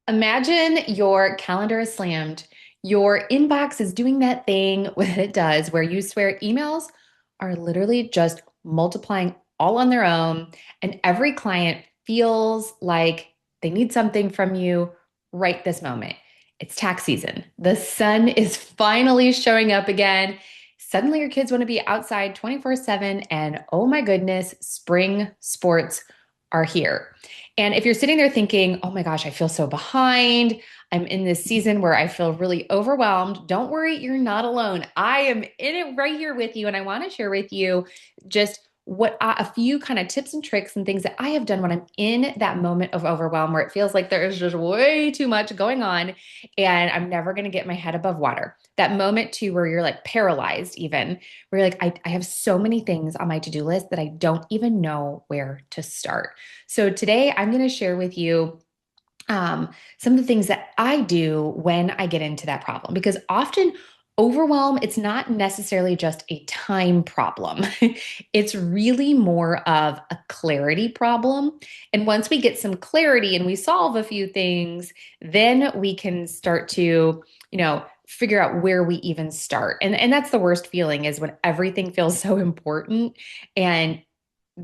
Imagine your calendar is slammed. Your inbox is doing that thing that it does where you swear emails are literally just multiplying all on their own. And every client feels like they need something from you right this moment. It's tax season. The sun is finally showing up again. Suddenly, your kids want to be outside 24/7. And oh my goodness, spring sports are here. And if you're sitting there thinking, oh my gosh, I feel so behind, I'm in this season where I feel really overwhelmed, don't worry, you're not alone. I am in it right here with you. And I want to share with you just a few kind of tips and tricks and things that I have done when I'm in that moment of overwhelm where it feels like there is just way too much going on and I'm never going to get my head above water. That moment too, where you're like paralyzed, even where you're like, I have so many things on my to-do list that I don't even know where to start. So today I'm going to share with you some of the things that I do when I get into that problem, because often overwhelm, it's not necessarily just a time problem. It's really more of a clarity problem. And once we get some clarity and we solve a few things, then we can start to, figure out where we even start. And that's the worst feeling is when everything feels so important and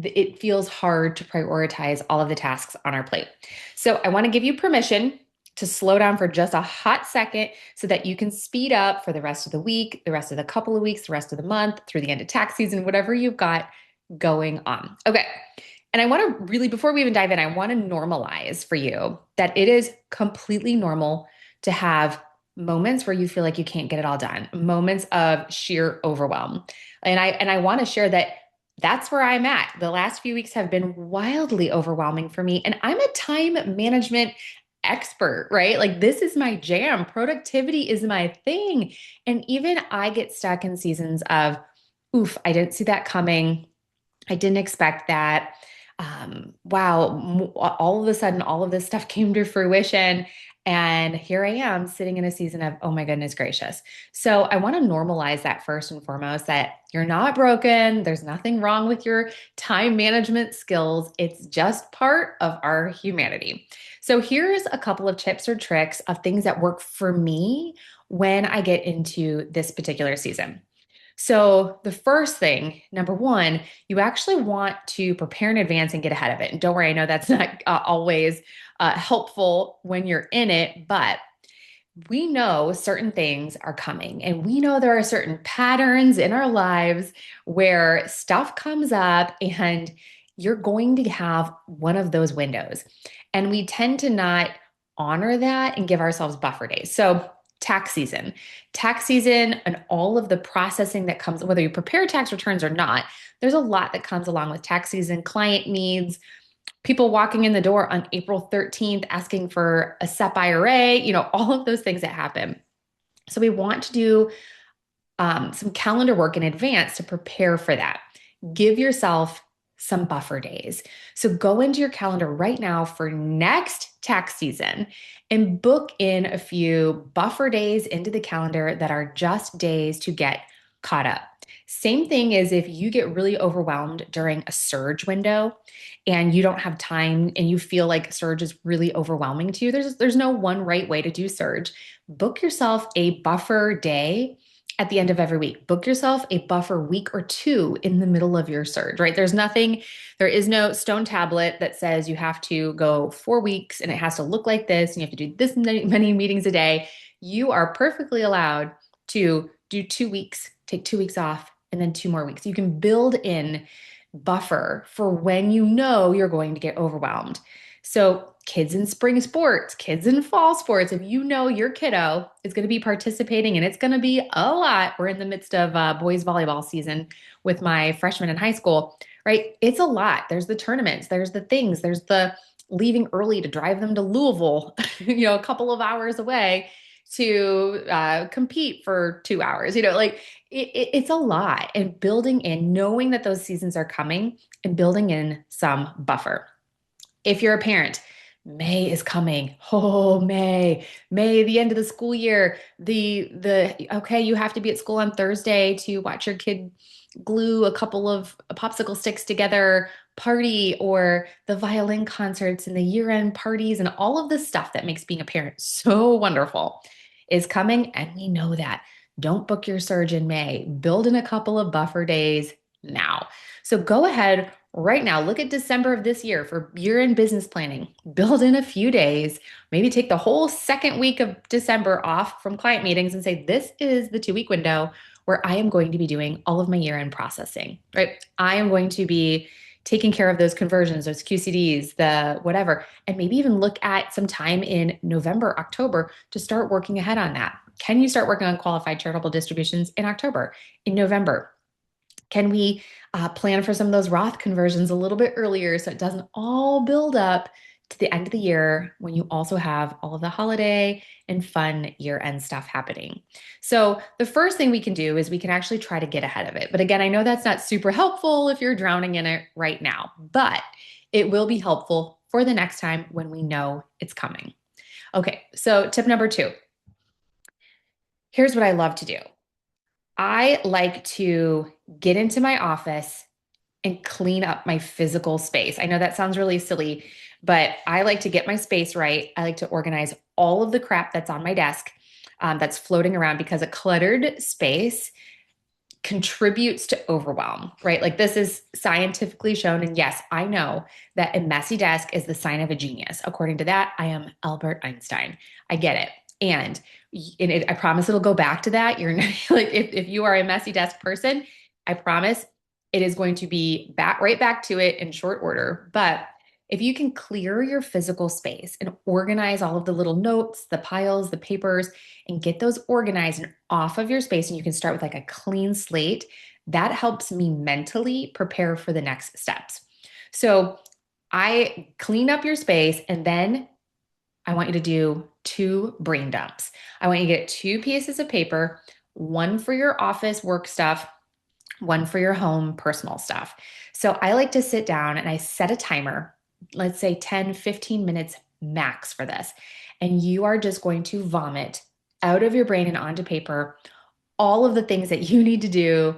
it feels hard to prioritize all of the tasks on our plate. So I want to give you permission to slow down for just a hot second so that you can speed up for the rest of the week, the rest of the couple of weeks, the rest of the month, through the end of tax season, whatever you've got going on. Okay. And I want to really, before we even dive in, I want to normalize for you that it is completely normal to have moments where you feel like you can't get it all done, moments of sheer overwhelm. And I want to share that that's where I'm at. The last few weeks have been wildly overwhelming for me. And I'm a time management expert, right? Like, this is my jam. Productivity is my thing. And even I get stuck in seasons of, oof, I didn't see that coming. I didn't expect that. Wow, all of a sudden, all of this stuff came to fruition. And here I am sitting in a season of, oh my goodness gracious. So I want to normalize that first and foremost, that you're not broken. There's nothing wrong with your time management skills. It's just part of our humanity. So here's a couple of tips or tricks of things that work for me when I get into this particular season. So, the first thing, number one, you actually want to prepare in advance and get ahead of it. And don't worry, I know that's not always helpful when you're in it, but we know certain things are coming, and we know there are certain patterns in our lives where stuff comes up, and you're going to have one of those windows. And we tend to not honor that and give ourselves buffer days. So, tax season, and all of the processing that comes, whether you prepare tax returns or not, there's a lot that comes along with tax season, client needs, people walking in the door on April 13th asking for a SEP IRA, all of those things that happen. So we want to do some calendar work in advance to prepare for that. Give yourself some buffer days. So go into your calendar right now for next tax season and book in a few buffer days into the calendar that are just days to get caught up. Same thing is if you get really overwhelmed during a surge window and you don't have time and you feel like surge is really overwhelming to you, there's no one right way to do surge. Book yourself a buffer day at the end of every week. Book yourself a buffer week or two in the middle of your surge, right? There is no stone tablet that says you have to go 4 weeks and it has to look like this and you have to do this many meetings a day. You are perfectly allowed to do 2 weeks, take 2 weeks off, and then 2 more weeks. You can build in buffer for when you know you're going to get overwhelmed. So, kids in spring sports, kids in fall sports, if you know your kiddo is going to be participating and it's going to be a lot, we're in the midst of boys volleyball season with my freshmen in high school, right? It's a lot. There's the tournaments, there's the things, there's the leaving early to drive them to Louisville, a couple of hours away to compete for 2 hours. It's a lot. And building in, knowing that those seasons are coming and building in some buffer. If you're a parent, May is coming. Oh, May, the end of the school year. Okay, you have to be at school on Thursday to watch your kid glue a couple of popsicle sticks together party, or the violin concerts and the year-end parties and all of the stuff that makes being a parent so wonderful is coming, and we know that. Don't book your surge in May. Build in a couple of buffer days now. So go ahead right now. Look at December of this year for year-end business planning. Build in a few days. Maybe take the whole second week of December off from client meetings and say, this is the 2 week window where I am going to be doing all of my year-end processing, right? I am going to be taking care of those conversions, those QCDs, the whatever, and maybe even look at some time in November, October to start working ahead on that. Can you start working on qualified charitable distributions in October, in November? Can we plan for some of those Roth conversions a little bit earlier so it doesn't all build up to the end of the year when you also have all of the holiday and fun year-end stuff happening? So the first thing we can do is we can actually try to get ahead of it. But again, I know that's not super helpful if you're drowning in it right now, but it will be helpful for the next time when we know it's coming. Okay, so tip number 2. Here's what I love to do. I like to get into my office and clean up my physical space. I know that sounds really silly, but I like to get my space right. I like to organize all of the crap that's on my desk, that's floating around, because a cluttered space contributes to overwhelm, right? Like this is scientifically shown. And yes, I know that a messy desk is the sign of a genius. According to that, I am Albert Einstein. I get it. And I promise it'll go back to that. You're like, if you are a messy desk person, I promise it is going to be right back to it in short order. But if you can clear your physical space and organize all of the little notes, the piles, the papers, and get those organized and off of your space, and you can start with like a clean slate, that helps me mentally prepare for the next steps. So I clean up your space, and then I want you to do 2 brain dumps. I want you to get 2 pieces of paper, one for your office work stuff, one for your home personal stuff. So I like to sit down and I set a timer, let's say 10, 15 minutes max for this. And you are just going to vomit out of your brain and onto paper all of the things that you need to do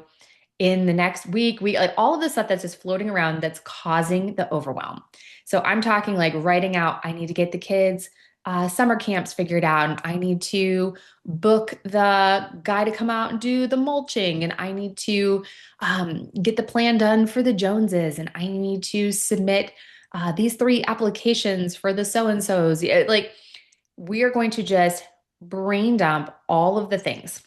in the next week, like all of the stuff that's just floating around that's causing the overwhelm. So I'm talking like writing out, I need to get the kids summer camps figured out, and I need to book the guy to come out and do the mulching, and I need to get the plan done for the Joneses, and I need to submit these 3 applications for the so-and-sos. Like we are going to just brain dump all of the things.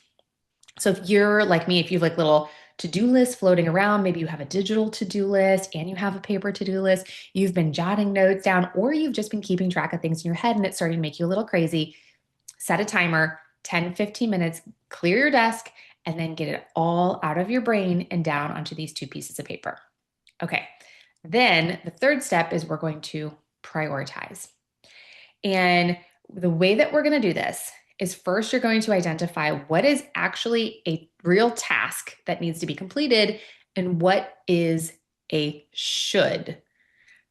So if you're like me, if you have like little to-do lists floating around, maybe you have a digital to-do list and you have a paper to-do list, you've been jotting notes down, or you've just been keeping track of things in your head and it's starting to make you a little crazy, set a timer, 10, 15 minutes, clear your desk, and then get it all out of your brain and down onto these 2 pieces of paper. Okay. Then the third step is we're going to prioritize. And the way that we're going to do this is first you're going to identify what is actually a real task that needs to be completed and what is a should.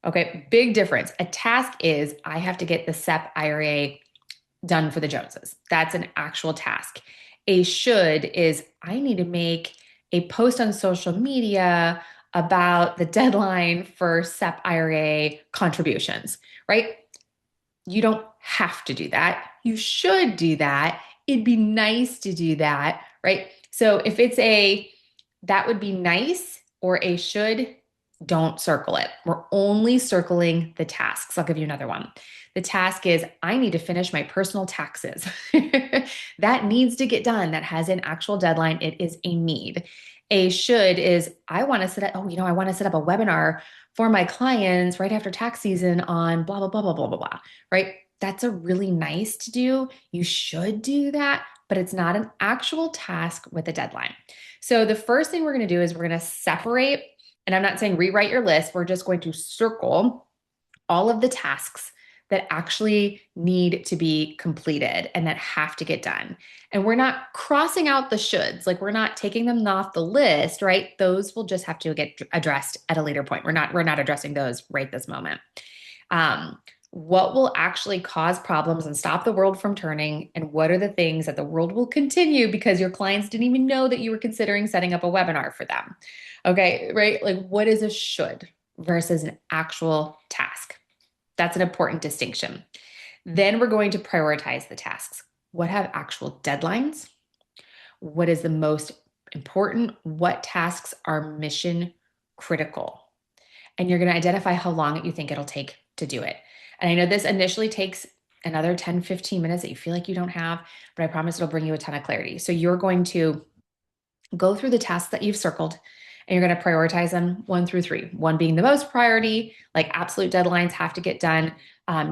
Okay, big difference. A task is I have to get the SEP IRA done for the Joneses. That's an actual task. A should is I need to make a post on social media about the deadline for SEP IRA contributions, right? You don't have to do that. You should do that. It'd be nice to do that, right? So if it's that would be nice or a should, don't circle it. We're only circling the tasks. I'll give you another one. The task is I need to finish my personal taxes. That needs to get done. That has an actual deadline. It is a need. A should is I want to set up, I want to set up a webinar for my clients right after tax season on blah, blah, blah, blah, blah, blah, blah, right? That's a really nice to do. You should do that, but it's not an actual task with a deadline. So the first thing we're going to do is we're going to separate, and I'm not saying rewrite your list. We're just going to circle all of the tasks that actually need to be completed and that have to get done. And we're not crossing out the shoulds, like we're not taking them off the list, right? Those will just have to get addressed at a later point. We're not addressing those right this moment. what will actually cause problems and stop the world from turning, and what are the things that the world will continue because your clients didn't even know that you were considering setting up a webinar for them. Okay, right? Like what is a should versus an actual task? That's an important distinction. Then we're going to prioritize the tasks. What have actual deadlines? What is the most important? What tasks are mission critical? And you're going to identify how long you think it'll take to do it. And I know this initially takes another 10, 15 minutes that you feel like you don't have, but I promise it'll bring you a ton of clarity. So you're going to go through the tasks that you've circled and you're going to prioritize them 1 through 3. 1 being the most priority, like absolute deadlines have to get done.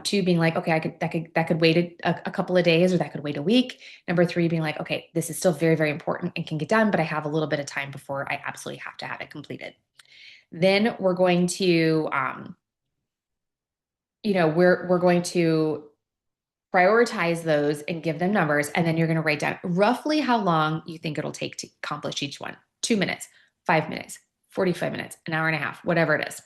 2 being like, okay, that could wait a couple of days or that could wait a week. Number 3 being like, okay, this is still very, very important and can get done, but I have a little bit of time before I absolutely have to have it completed. Then we're going to, we're going to prioritize those and give them numbers. And then you're going to write down roughly how long you think it'll take to accomplish each one. 2 minutes, 5 minutes, 45 minutes, an hour and a half, whatever it is.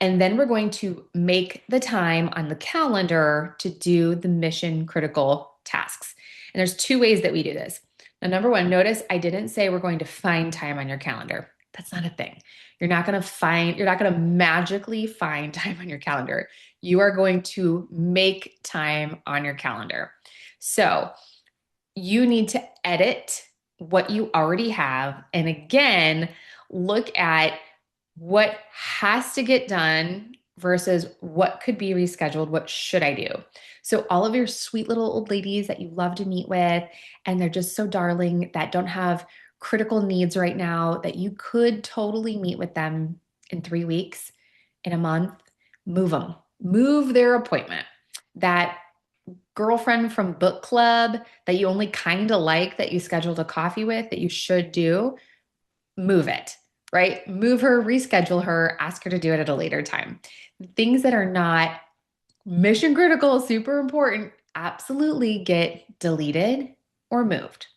And then we're going to make the time on the calendar to do the mission critical tasks. And there's 2 ways that we do this. Now, number 1, notice I didn't say we're going to find time on your calendar. That's not a thing. You're not going to magically find time on your calendar. You are going to make time on your calendar. So you need to edit what you already have. And again, look at what has to get done versus what could be rescheduled. What should I do? So all of your sweet little old ladies that you love to meet with, and they're just so darling that don't have critical needs right now, that you could totally meet with them in 3 weeks, in a month, move them, move their appointment. That girlfriend from book club that you only kind of like, that you scheduled a coffee with, that you should do, move it, right? Move her, reschedule her, ask her to do it at a later time. Things that are not mission critical, super important, absolutely get deleted or moved,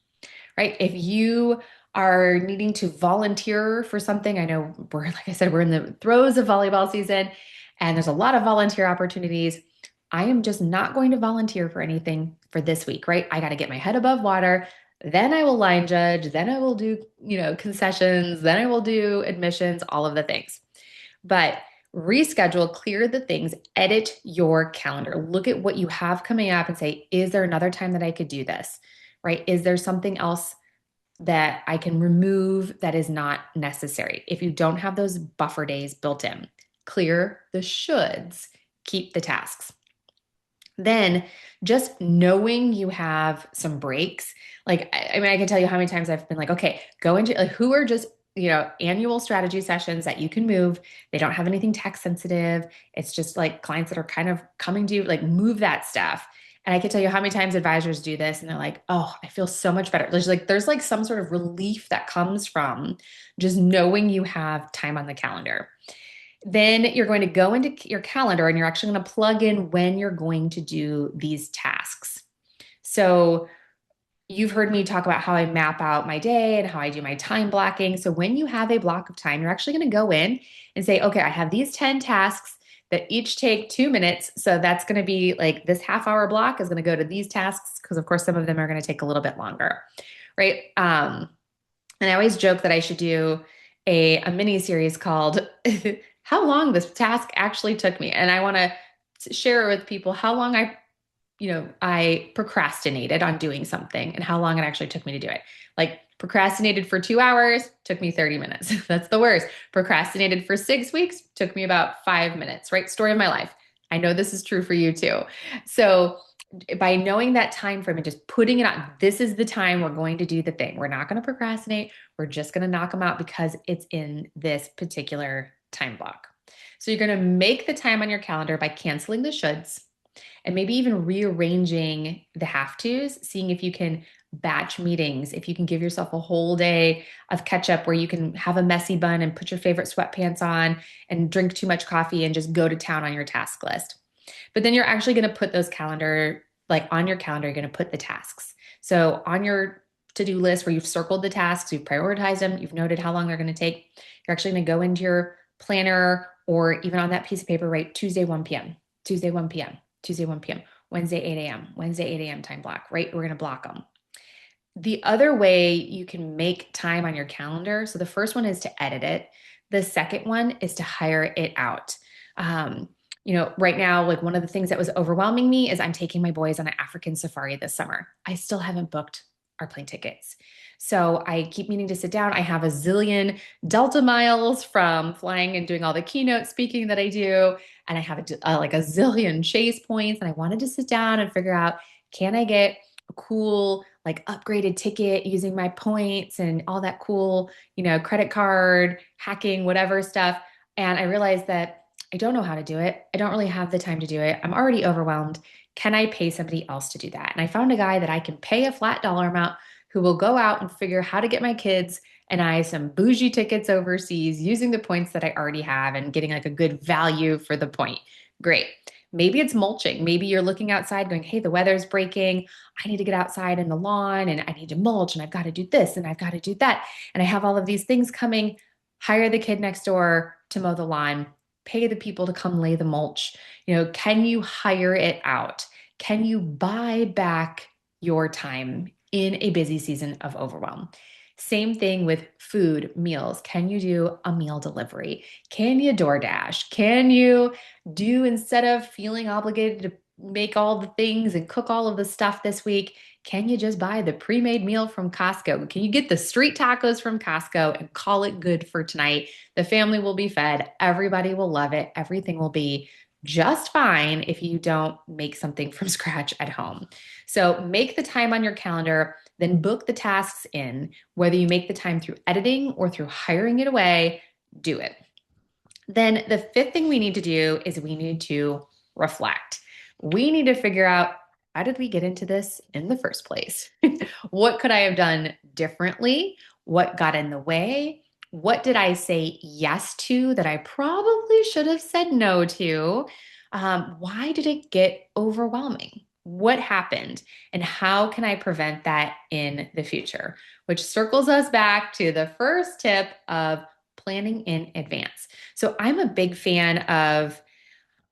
right? If you are needing to volunteer for something, I know like I said, we're in the throes of volleyball season and there's a lot of volunteer opportunities. I am just not going to volunteer for anything for this week, right? I got to get my head above water. Then I will line judge. Then I will do, concessions. Then I will do admissions, all of the things. But reschedule, clear the things, edit your calendar. Look at what you have coming up and say, is there another time that I could do this, right? Is there something else that I can remove that is not necessary? If you don't have those buffer days built in, clear the shoulds, keep the tasks. Then just knowing you have some breaks, like, I mean, I can tell you how many times I've been like, okay, go into like who are just, annual strategy sessions that you can move. They don't have anything tech sensitive. It's just like clients that are kind of coming to you, like move that stuff. And I can tell you how many times advisors do this and they're like, oh, I feel so much better. There's like some sort of relief that comes from just knowing you have time on the calendar. Then you're going to go into your calendar and you're actually going to plug in when you're going to do these tasks. So you've heard me talk about how I map out my day and how I do my time blocking. So when you have a block of time, you're actually going to go in and say, okay, I have these 10 tasks that each take 2 minutes. So that's going to be like this half-hour block is going to go to these tasks because, of course, some of them are going to take a little bit longer, right? And I always joke that I should do a mini series called how long this task actually took me. And I want to share with people how long I procrastinated on doing something and how long it actually took me to do it. Like procrastinated for 2 hours, took me 30 minutes. That's the worst. Procrastinated for 6 weeks, took me about 5 minutes, right? Story of my life. I know this is true for you too. So by knowing that time frame and just putting it on, this is the time we're going to do the thing. We're not going to procrastinate. We're just going to knock them out because it's in this particular time block. So you're going to make the time on your calendar by canceling the shoulds and maybe even rearranging the have tos, seeing if you can batch meetings, if you can give yourself a whole day of catch up where you can have a messy bun and put your favorite sweatpants on and drink too much coffee and just go to town on your task list. But then you're actually going to put those on your calendar, you're going to put the tasks. So on your to-do list where you've circled the tasks, you've prioritized them, you've noted how long they're going to take, you're actually going to go into your planner or even on that piece of paper, write Tuesday, 1 p.m. Tuesday, 1 p.m., Tuesday, 1 p.m., Wednesday, 8 a.m., Wednesday, 8 a.m. time block, right? We're going to block them. The other way you can make time on your calendar. So the first one is to edit it. The second one is to hire it out. Um, right now, like one of the things that was overwhelming me is I'm taking my boys on an African safari this summer. I still haven't booked our plane tickets. So I keep meaning to sit down. I have a zillion Delta miles from flying and doing all the keynote speaking that I do. And I have like a zillion Chase points. And I wanted to sit down and figure out, can I get a cool, like upgraded ticket using my points and all that cool, credit card hacking, whatever stuff. And I realized that I don't know how to do it. I don't really have the time to do it. I'm already overwhelmed. Can I pay somebody else to do that? And I found a guy that I can pay a flat dollar amount who will go out and figure how to get my kids and I some bougie tickets overseas using the points that I already have and getting like a good value for the point. Great. Maybe it's mulching. Maybe you're looking outside going, hey, the weather's breaking. I need to get outside in the lawn and I need to mulch and I've got to do this and I've got to do that. And I have all of these things coming. Hire the kid next door to mow the lawn, pay the people to come lay the mulch. Can you hire it out? Can you buy back your time in a busy season of overwhelm? Same thing with food, meals. Can you do a meal delivery? Can you DoorDash? Can you do, instead of feeling obligated to make all the things and cook all of the stuff this week, can you just buy the pre-made meal from Costco? Can you get the street tacos from Costco and call it good for tonight? The family will be fed. Everybody will love it. Everything will be just fine if you don't make something from scratch at home. So make the time on your calendar, then book the tasks in. Whether you make the time through editing or through hiring it away, do it. Then the fifth thing we need to do is we need to reflect. We need to figure out, how did we get into this in the first place? What could I have done differently? What got in the way? What did I say yes to that I probably should have said no to? Why did it get overwhelming? What happened? And how can I prevent that in the future? Which circles us back to the first tip of planning in advance. So I'm a big fan of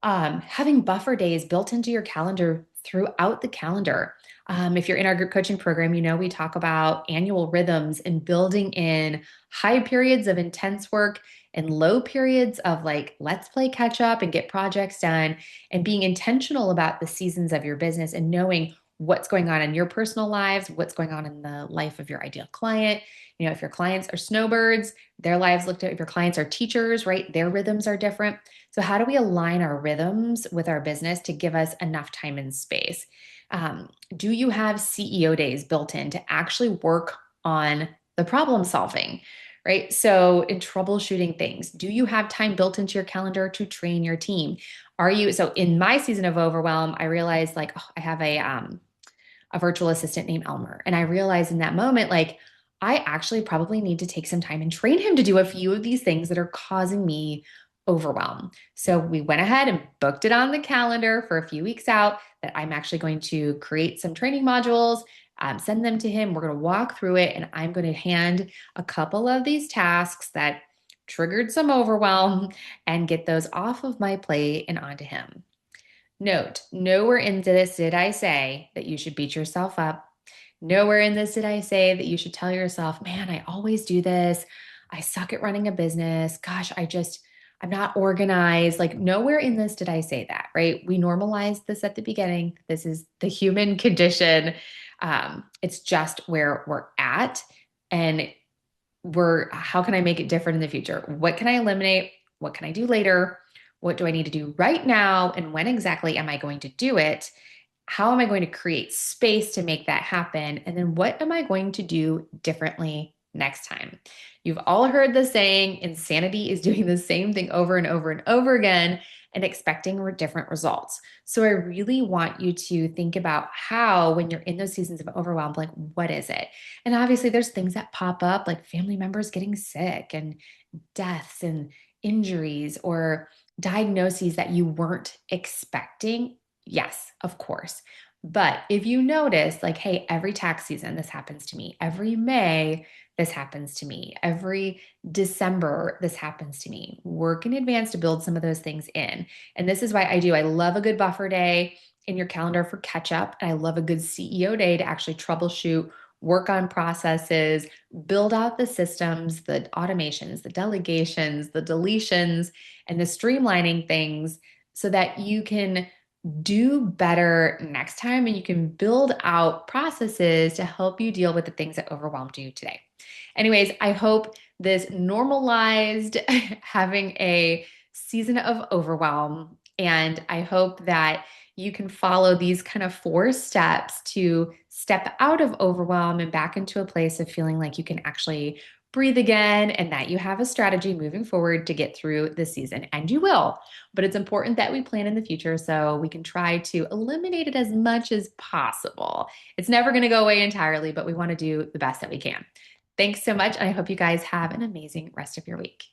having buffer days built into your calendar throughout the calendar. If you're in our group coaching program, we talk about annual rhythms and building in high periods of intense work and low periods of like, let's play catch up and get projects done, and being intentional about the seasons of your business and knowing what's going on in your personal lives, what's going on in the life of your ideal client. If your clients are snowbirds, their lives looked at, if your clients are teachers, right? Their rhythms are different. So how do we align our rhythms with our business to give us enough time and space? Do you have CEO days built in to actually work on the problem solving, right? So in troubleshooting things, do you have time built into your calendar to train your team? So in my season of overwhelm, I realized like, oh, I have a virtual assistant named Elmer. And I realized in that moment, like, I actually probably need to take some time and train him to do a few of these things that are causing me overwhelm. So we went ahead and booked it on the calendar for a few weeks out that I'm actually going to create some training modules, send them to him. We're going to walk through it and I'm going to hand a couple of these tasks that triggered some overwhelm and get those off of my plate and onto him. Note, nowhere in this did I say that you should beat yourself up. Nowhere in this did I say that you should tell yourself, man, I always do this. I suck at running a business. Gosh, I'm not organized. Like nowhere in this did I say that, right? We normalized this at the beginning. This is the human condition. It's just where we're at. And how can I make it different in the future? What can I eliminate? What can I do later? What do I need to do right now? And when exactly am I going to do it? How am I going to create space to make that happen? And then what am I going to do differently next time? You've all heard the saying, insanity is doing the same thing over and over and over again and expecting different results. So I really want you to think about how, when you're in those seasons of overwhelm, like, what is it? And obviously there's things that pop up like family members getting sick and deaths and injuries or diagnoses that you weren't expecting. Yes, of course. But if you notice, like, hey, every tax season, this happens to me. Every May, this happens to me. Every December, this happens to me. Work in advance to build some of those things in. And this is why I love a good buffer day in your calendar for catch up. And I love a good CEO day to actually troubleshoot, work on processes, build out the systems, the automations, the delegations, the deletions, and the streamlining things so that you can do better next time and you can build out processes to help you deal with the things that overwhelmed you today. Anyways, I hope this normalized having a season of overwhelm, and I hope that you can follow these kind of 4 steps to step out of overwhelm and back into a place of feeling like you can actually breathe again and that you have a strategy moving forward to get through the season. And you will. But it's important that we plan in the future so we can try to eliminate it as much as possible. It's never going to go away entirely, but we want to do the best that we can. Thanks so much. And I hope you guys have an amazing rest of your week.